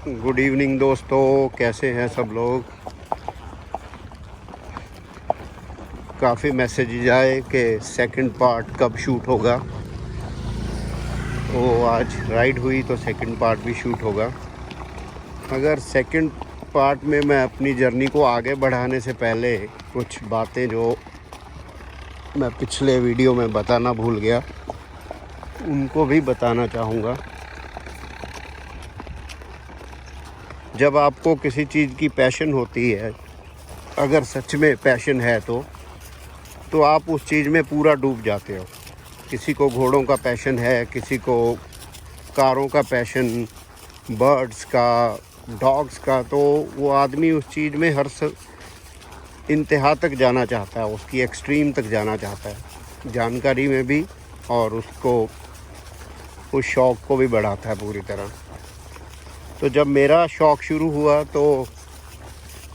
Good evening दोस्तों, कैसे हैं सब लोग। काफ़ी मैसेजेज आए कि सेकंड पार्ट कब शूट होगा। तो आज राइड हुई तो सेकंड पार्ट भी शूट होगा। मगर सेकंड पार्ट में मैं अपनी जर्नी को आगे बढ़ाने से पहले कुछ बातें जो मैं पिछले वीडियो में बताना भूल गया उनको भी बताना चाहूँगा। जब आपको किसी चीज़ की पैशन होती है, अगर सच में पैशन है तो आप उस चीज़ में पूरा डूब जाते हो। किसी को घोड़ों का पैशन है, किसी को कारों का पैशन, बर्ड्स का, डॉग्स का, तो वो आदमी उस चीज़ में हर इंतहा तक जाना चाहता है, उसकी एक्सट्रीम तक जाना चाहता है, जानकारी में भी, और उसको उस शौक़ को भी बढ़ाता है पूरी तरह। तो जब मेरा शौक़ शुरू हुआ तो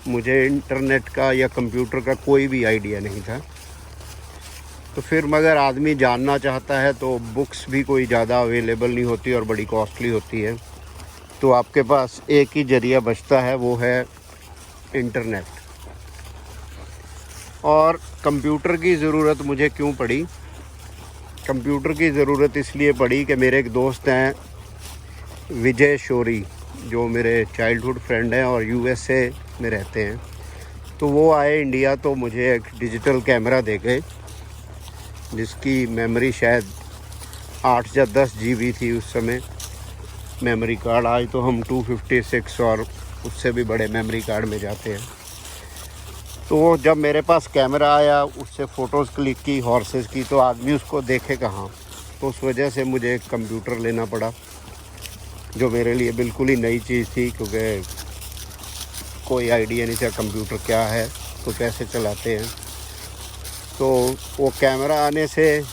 मुझे इंटरनेट का या कंप्यूटर का कोई भी आइडिया नहीं था। तो फिर मगर आदमी जानना चाहता है तो बुक्स भी कोई ज़्यादा अवेलेबल नहीं होती और बड़ी कॉस्टली होती है। तो आपके पास एक ही ज़रिया बचता है, वो है इंटरनेट। और कंप्यूटर की ज़रूरत मुझे क्यों पड़ी? कंप्यूटर की ज़रूरत इसलिए पड़ी कि मेरे एक दोस्त हैं विजय शोरी, जो मेरे चाइल्डहुड फ्रेंड हैं और यूएसए में रहते हैं। तो वो आए इंडिया तो मुझे एक डिजिटल कैमरा दे गए जिसकी मेमोरी शायद 8 या 10 GB थी उस समय मेमोरी कार्ड। आज तो हम 256 और उससे भी बड़े मेमोरी कार्ड में जाते हैं। तो जब मेरे पास कैमरा आया, उससे फ़ोटोज़ क्लिक की हॉर्सेस की, तो आदमी उसको देखे कहाँ। तो उस वजह से मुझे एक कंप्यूटर लेना पड़ा, जो मेरे लिए बिल्कुल ही नई चीज़ थी, क्योंकि कोई आइडिया नहीं था कंप्यूटर क्या है, तो कैसे चलाते हैं। तो वो कैमरा आने से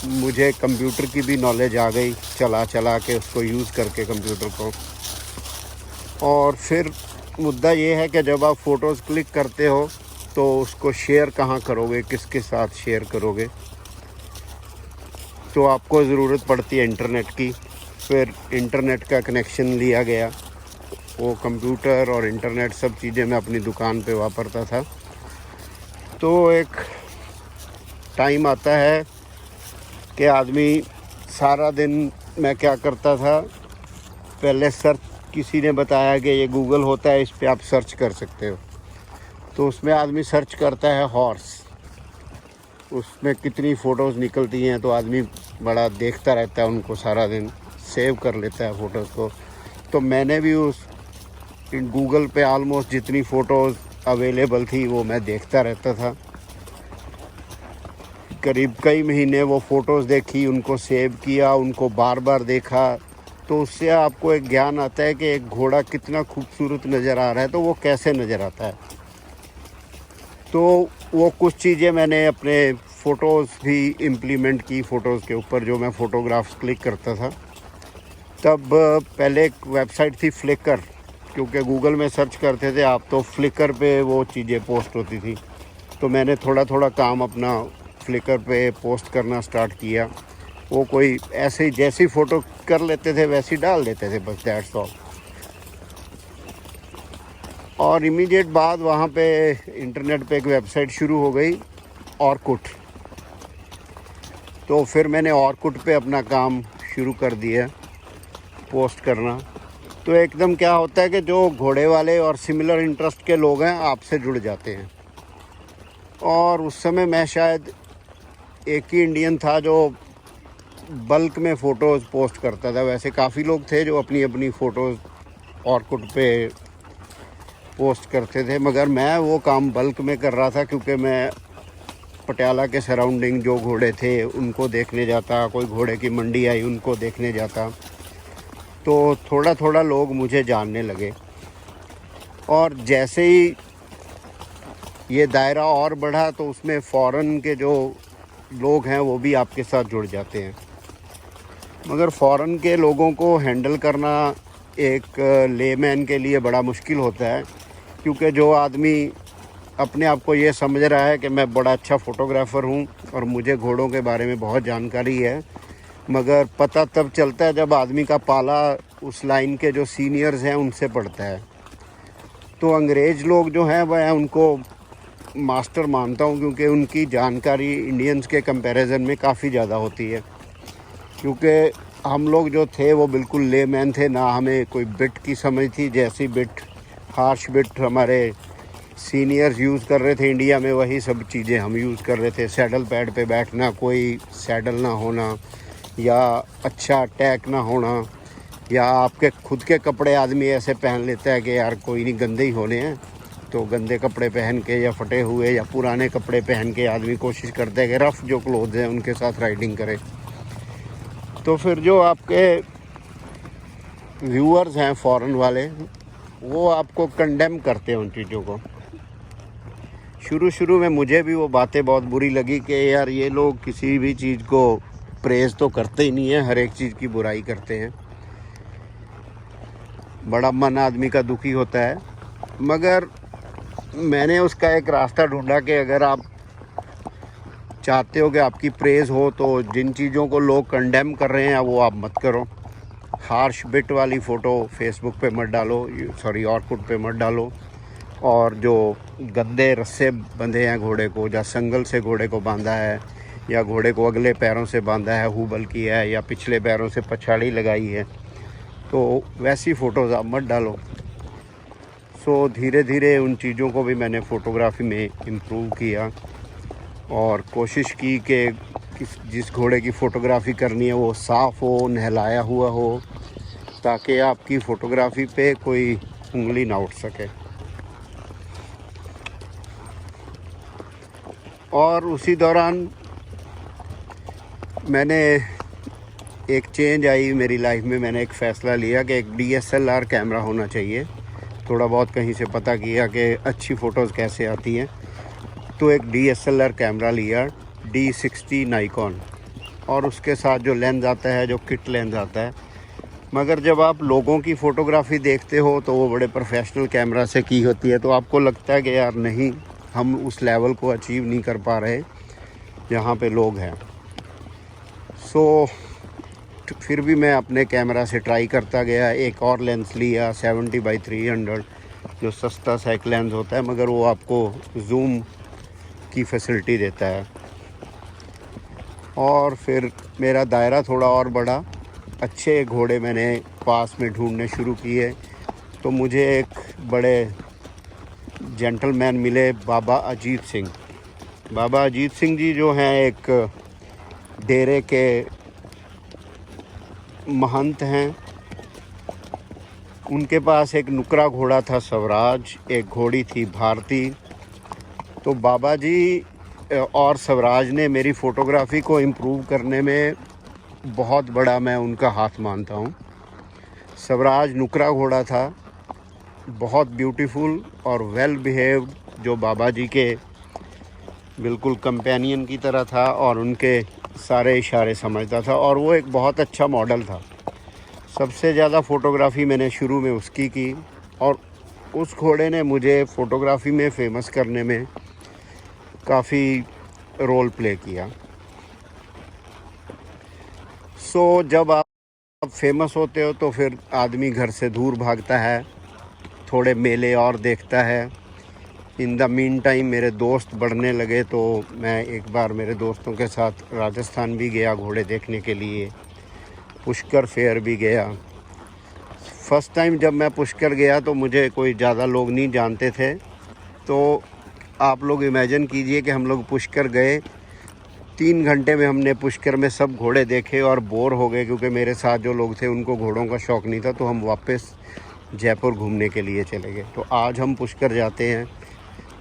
मुझे कंप्यूटर की भी नॉलेज आ गई, चला के उसको यूज़ करके कंप्यूटर को। और फिर मुद्दा ये है कि जब आप फ़ोटोज़ क्लिक करते हो तो उसको शेयर कहाँ करोगे, किसके साथ शेयर करोगे। तो आपको ज़रूरत पड़ती है इंटरनेट की। फिर इंटरनेट का कनेक्शन लिया गया। वो कंप्यूटर और इंटरनेट सब चीज़ें मैं अपनी दुकान पे वापरता था। तो एक टाइम आता है कि आदमी सारा दिन, मैं क्या करता था, पहले सर्च, किसी ने बताया कि ये गूगल होता है, इस पे आप सर्च कर सकते हो। तो उसमें आदमी सर्च करता है हॉर्स, उसमें कितनी फ़ोटोज़ निकलती हैं, तो आदमी बड़ा देखता रहता है उनको, सारा दिन सेव कर लेता है फ़ोटोज़ को। तो मैंने भी उस गूगल पे आलमोस्ट जितनी फ़ोटोज़ अवेलेबल थी वो मैं देखता रहता था। करीब कई महीने वो फ़ोटोज़ देखी, उनको सेव किया, उनको बार बार देखा। तो उससे आपको एक ज्ञान आता है कि एक घोड़ा कितना खूबसूरत नज़र आ रहा है, तो वो कैसे नज़र आता है। तो वो कुछ चीज़ें मैंने अपने फ़ोटोज़ भी इम्प्लीमेंट की, फ़ोटोज़ के ऊपर जो मैं फ़ोटोग्राफ्स क्लिक करता था। तब पहले एक वेबसाइट थी फ्लिकर, क्योंकि गूगल में सर्च करते थे आप तो फ्लिकर पे वो चीज़ें पोस्ट होती थी। तो मैंने थोड़ा थोड़ा काम अपना फ्लिकर पे पोस्ट करना स्टार्ट किया। वो कोई ऐसे ही जैसी फ़ोटो कर लेते थे वैसी डाल देते थे, बस दैट्स ऑल। और इमीडिएट बाद वहाँ पे इंटरनेट पे एक वेबसाइट शुरू हो गई, ऑरकुट। तो फिर मैंने ऑरकुट पे अपना काम शुरू कर दिया, पोस्ट करना। तो एकदम क्या होता है कि जो घोड़े वाले और सिमिलर इंटरेस्ट के लोग हैं आपसे जुड़ जाते हैं। और उस समय मैं शायद एक ही इंडियन था जो बल्क में फ़ोटोज़ पोस्ट करता था। वैसे काफ़ी लोग थे जो अपनी अपनी फ़ोटोज़ ऑरकुट पे पोस्ट करते थे, मगर मैं वो काम बल्क में कर रहा था, क्योंकि मैं पटियाला के सराउंडिंग जो घोड़े थे उनको देखने जाता, कोई घोड़े की मंडी आई उनको देखने जाता। तो थोड़ा थोड़ा लोग मुझे जानने लगे, और जैसे ही ये दायरा और बढ़ा तो उसमें फ़ॉरेन के जो लोग हैं वो भी आपके साथ जुड़ जाते हैं। मगर फ़ॉरेन के लोगों को हैंडल करना एक लेमैन के लिए बड़ा मुश्किल होता है, क्योंकि जो आदमी अपने आप को ये समझ रहा है कि मैं बड़ा अच्छा फ़ोटोग्राफ़र हूँ और मुझे घोड़ों के बारे में बहुत जानकारी है, मगर पता तब चलता है जब आदमी का पाला उस लाइन के जो सीनियर्स हैं उनसे पड़ता है। तो अंग्रेज़ लोग जो हैं वह उनको मास्टर मानता हूँ, क्योंकि उनकी जानकारी इंडियंस के कंपैरिजन में काफ़ी ज़्यादा होती है। क्योंकि हम लोग जो थे वो बिल्कुल लेमैन थे, ना हमें कोई बिट की समझ थी। जैसी बिट, हार्श बिट हमारे सीनियर्स यूज़ कर रहे थे इंडिया में, वही सब चीज़ें हम यूज़ कर रहे थे। सैडल पैड पे बैठना, कोई सैडल ना होना, या अच्छा टैग ना होना, या आपके खुद के कपड़े आदमी ऐसे पहन लेता है कि यार कोई नहीं, गंदे ही होने हैं, तो गंदे कपड़े पहन के या फटे हुए या पुराने कपड़े पहन के आदमी कोशिश करता है कि रफ़ जो क्लोथ हैं उनके साथ राइडिंग करे। तो फिर जो आपके व्यूअर्स हैं फॉरेन वाले, वो आपको कंडेम करते हैं उन चीज़ों को। शुरू में मुझे भी वो बातें बहुत बुरी लगी कि यार ये लोग किसी भी चीज़ को प्रेज़ तो करते ही नहीं है, हर एक चीज़ की बुराई करते हैं। बड़ा मन आदमी का दुखी होता है। मगर मैंने उसका एक रास्ता ढूंढा कि अगर आप चाहते हो कि आपकी प्रेज़ हो तो जिन चीज़ों को लोग कंडेम कर रहे हैं वो आप मत करो। हार्श बिट वाली फ़ोटो फेसबुक पे मत डालो, सॉरी ऑर्कुट पे मत डालो। और जो गंदे रस्से बंधे हैं घोड़े को, या संगल से घोड़े को बांधा है, या घोड़े को अगले पैरों से बांधा है, हुबल की है, या पिछले पैरों से पछाड़ी लगाई है, तो वैसी फ़ोटोज़ आप मत डालो। सो धीरे धीरे उन चीज़ों को भी मैंने फ़ोटोग्राफ़ी में इम्प्रूव किया और कोशिश की कि जिस घोड़े की फ़ोटोग्राफ़ी करनी है वो साफ़ हो, नहलाया हुआ हो, ताकि आपकी फ़ोटोग्राफ़ी पे कोई उंगली ना उठ सके। और उसी दौरान मैंने एक चेंज आई मेरी लाइफ में। मैंने एक फ़ैसला लिया कि एक DSLR कैमरा होना चाहिए। थोड़ा बहुत कहीं से पता किया कि अच्छी फ़ोटोज़ कैसे आती हैं, तो एक DSLR कैमरा लिया, D60 नाइकॉन, और उसके साथ जो लेंस आता है, जो किट लेंस आता है। मगर जब आप लोगों की फ़ोटोग्राफ़ी देखते हो तो वो बड़े प्रोफेशनल कैमरा से की होती है, तो आपको लगता है कि यार नहीं, हम उस लेवल को अचीव नहीं कर पा रहे जहाँ पे लोग हैं। सो फिर भी मैं अपने कैमरा से ट्राई करता गया। एक और लेंस लिया 70x300, जो सस्ता सा एक लेंस होता है, मगर वो आपको जूम की फैसिलिटी देता है। और फिर मेरा दायरा थोड़ा और बढ़ा, अच्छे घोड़े मैंने पास में ढूंढने शुरू किए। तो मुझे एक बड़े जेंटलमैन मिले, बाबा अजीत सिंह। बाबा अजीत सिंह जी जो हैं एक डेरे के महंत हैं। उनके पास एक नुकरा घोड़ा था स्वराज, एक घोड़ी थी भारती। तो बाबा जी और स्वराज ने मेरी फ़ोटोग्राफ़ी को इम्प्रूव करने में बहुत बड़ा मैं उनका हाथ मानता हूँ। स्वराज नुकरा घोड़ा था, बहुत ब्यूटीफुल और वेल बिहेव्ड, जो बाबा जी के बिल्कुल कंपेनियन की तरह था और उनके सारे इशारे समझता था, और वो एक बहुत अच्छा मॉडल था। सबसे ज़्यादा फ़ोटोग्राफ़ी मैंने शुरू में उसकी की, और उस घोड़े ने मुझे फ़ोटोग्राफ़ी में फ़ेमस करने में काफ़ी रोल प्ले किया। सो जब आप फेमस होते हो तो फिर आदमी घर से दूर भागता है, थोड़े मेले और देखता है। इन द मीन टाइम मेरे दोस्त बढ़ने लगे, तो मैं एक बार मेरे दोस्तों के साथ राजस्थान भी गया घोड़े देखने के लिए, पुष्कर फेयर भी गया। फ़र्स्ट टाइम जब मैं पुष्कर गया तो मुझे कोई ज़्यादा लोग नहीं जानते थे। तो आप लोग इमेजिन कीजिए कि हम लोग पुष्कर गए, 3 घंटे में हमने पुष्कर में सब घोड़े देखे और बोर हो गए, क्योंकि मेरे साथ जो लोग थे उनको घोड़ों का शौक़ नहीं था। तो हम वापस जयपुर घूमने के लिए चले गए। तो आज हम पुष्कर जाते हैं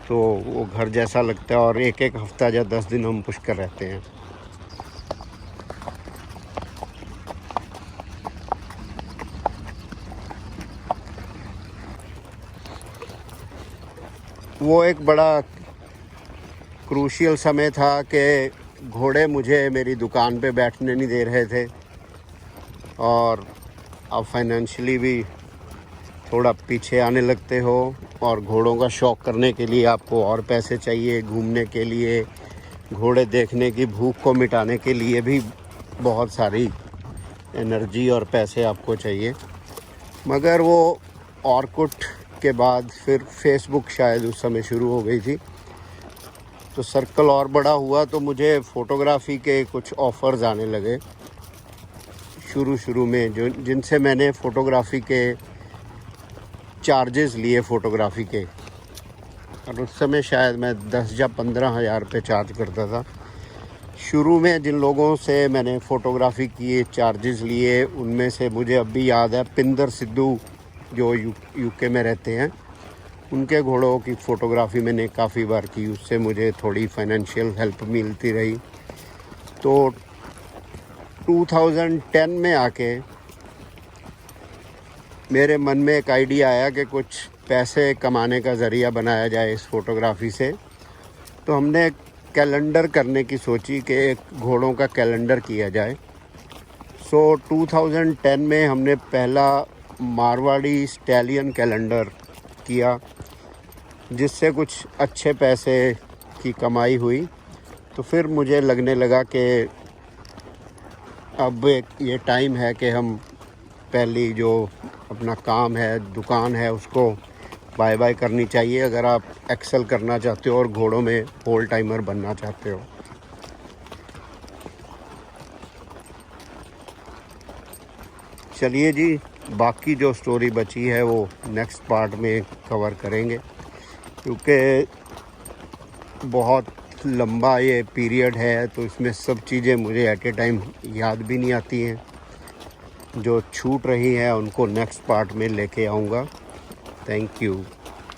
तो वो घर जैसा लगता है, और एक हफ़्ता या 10 दिन हम पुष्कर रहते हैं। वो एक बड़ा क्रूशियल समय था कि घोड़े मुझे मेरी दुकान पे बैठने नहीं दे रहे थे, और अब फाइनेंशियली भी थोड़ा पीछे आने लगते हो, और घोड़ों का शौक़ करने के लिए आपको और पैसे चाहिए, घूमने के लिए, घोड़े देखने की भूख को मिटाने के लिए भी बहुत सारी एनर्जी और पैसे आपको चाहिए। मगर वो ऑरकुट के बाद फिर फेसबुक शायद उस समय शुरू हो गई थी, तो सर्कल और बड़ा हुआ, तो मुझे फ़ोटोग्राफ़ी के कुछ ऑफ़र्स आने लगे शुरू में, जो जिनसे मैंने फ़ोटोग्राफ़ी के चार्जेस लिए फ़ोटोग्राफ़ी के। और उस समय शायद मैं 10 या 15 हज़ार रुपये चार्ज करता था। शुरू में जिन लोगों से मैंने फ़ोटोग्राफ़ी की चार्जेस लिए, उनमें से मुझे अब भी याद है पिंदर सिद्धू, जो यूके में रहते हैं, उनके घोड़ों की फ़ोटोग्राफ़ी मैंने काफ़ी बार की। उससे मुझे थोड़ी फाइनेंशियल हेल्प मिलती रही। तो 2010 में आके मेरे मन में एक आइडिया आया कि कुछ पैसे कमाने का ज़रिया बनाया जाए इस फ़ोटोग्राफ़ी से। तो हमने कैलेंडर करने की सोची कि एक घोड़ों का कैलेंडर किया जाए। 2010 में हमने पहला मारवाड़ी स्टैलियन कैलेंडर किया, जिससे कुछ अच्छे पैसे की कमाई हुई। तो फिर मुझे लगने लगा कि अब ये टाइम है कि हम पहली जो अपना काम है, दुकान है, उसको बाय बाय करनी चाहिए अगर आप एक्सेल करना चाहते हो और घोड़ों में होल टाइमर बनना चाहते हो। चलिए जी, बाकी जो स्टोरी बची है वो नेक्स्ट पार्ट में कवर करेंगे, क्योंकि बहुत लंबा ये पीरियड है, तो इसमें सब चीज़ें मुझे एट ए टाइम याद भी नहीं आती हैं। जो छूट रही हैं उनको नेक्स्ट पार्ट में लेके आऊँगा। Thank you.